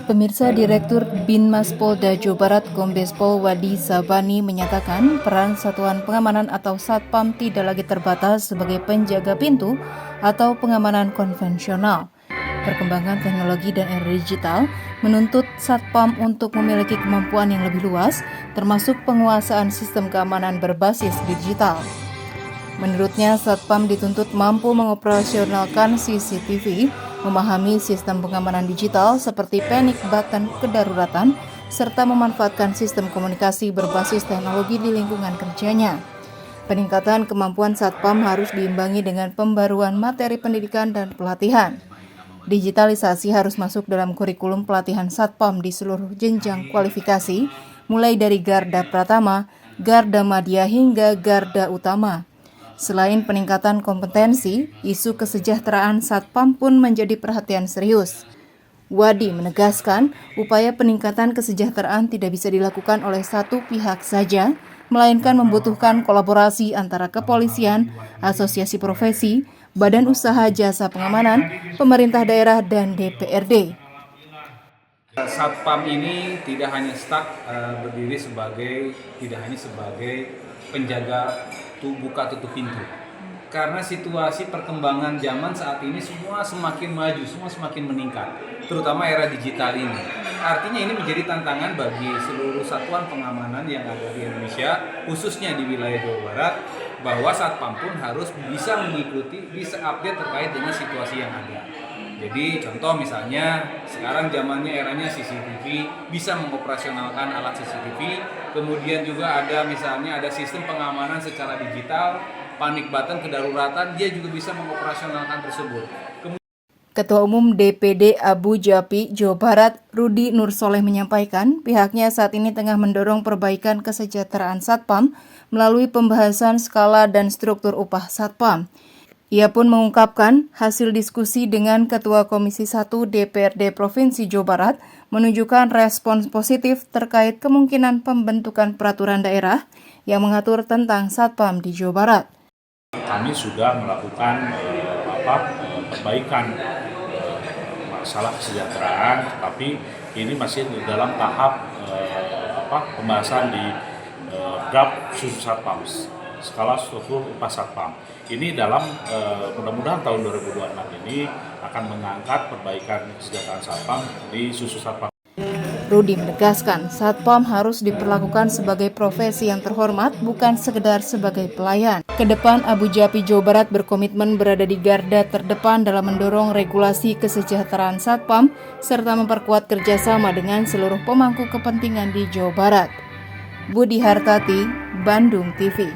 Pemirsa, Direktur Binmas Polda Jawa Barat Kombes Pol Wadi Sabani menyatakan peran Satuan Pengamanan atau Satpam tidak lagi terbatas sebagai penjaga pintu atau pengamanan konvensional. Perkembangan teknologi dan era digital menuntut Satpam untuk memiliki kemampuan yang lebih luas, termasuk penguasaan sistem keamanan berbasis digital. Menurutnya, Satpam dituntut mampu mengoperasionalkan CCTV, memahami sistem pengamanan digital seperti panic button kedaruratan, serta memanfaatkan sistem komunikasi berbasis teknologi di lingkungan kerjanya. Peningkatan kemampuan Satpam harus diimbangi dengan pembaruan materi pendidikan dan pelatihan. Digitalisasi harus masuk dalam kurikulum pelatihan Satpam di seluruh jenjang kualifikasi, mulai dari Garda Pratama, Garda Madya hingga Garda Utama. Selain peningkatan kompetensi, isu kesejahteraan Satpam pun menjadi perhatian serius. Wadi menegaskan, upaya peningkatan kesejahteraan tidak bisa dilakukan oleh satu pihak saja, melainkan membutuhkan kolaborasi antara kepolisian, asosiasi profesi, badan usaha jasa pengamanan, pemerintah daerah, dan DPRD. Satpam ini tidak hanya berdiri tidak hanya sebagai penjaga buka tutup pintu. Karena situasi perkembangan zaman saat ini semua semakin maju, semua semakin meningkat, terutama era digital ini. Artinya ini menjadi tantangan bagi seluruh satuan pengamanan yang ada di Indonesia, khususnya di wilayah Jawa Barat, bahwa Satpam pun harus bisa mengikuti, bisa update terkait dengan situasi yang ada. Jadi contoh misalnya sekarang zamannya eranya CCTV, bisa mengoperasionalkan alat CCTV, kemudian juga ada misalnya ada sistem pengamanan secara digital, panic button kedaruratan, dia juga bisa mengoperasionalkan tersebut. Ketua Umum DPD Abu Japi, Jawa Barat, Rudi Nursoleh menyampaikan pihaknya saat ini tengah mendorong perbaikan kesejahteraan Satpam melalui pembahasan skala dan struktur upah Satpam. Ia pun mengungkapkan hasil diskusi dengan Ketua Komisi 1 DPRD Provinsi Jawa Barat menunjukkan respons positif terkait kemungkinan pembentukan peraturan daerah yang mengatur tentang Satpam di Jawa Barat. Kami sudah melakukan perbaikan masalah kesejahteraan, tapi ini masih dalam tahap pembahasan di draft Susu Satpam, skala struktur upah Satpam. Ini dalam mudah-mudahan tahun 2026 ini akan mengangkat perbaikan kesejahteraan Satpam di Susu Satpam. Rudi menegaskan, Satpam harus diperlakukan sebagai profesi yang terhormat, bukan sekedar sebagai pelayan. Kedepan, Abu Japi Jawa Barat berkomitmen berada di garda terdepan dalam mendorong regulasi kesejahteraan Satpam, serta memperkuat kerjasama dengan seluruh pemangku kepentingan di Jawa Barat. Budi Hartati, Bandung TV.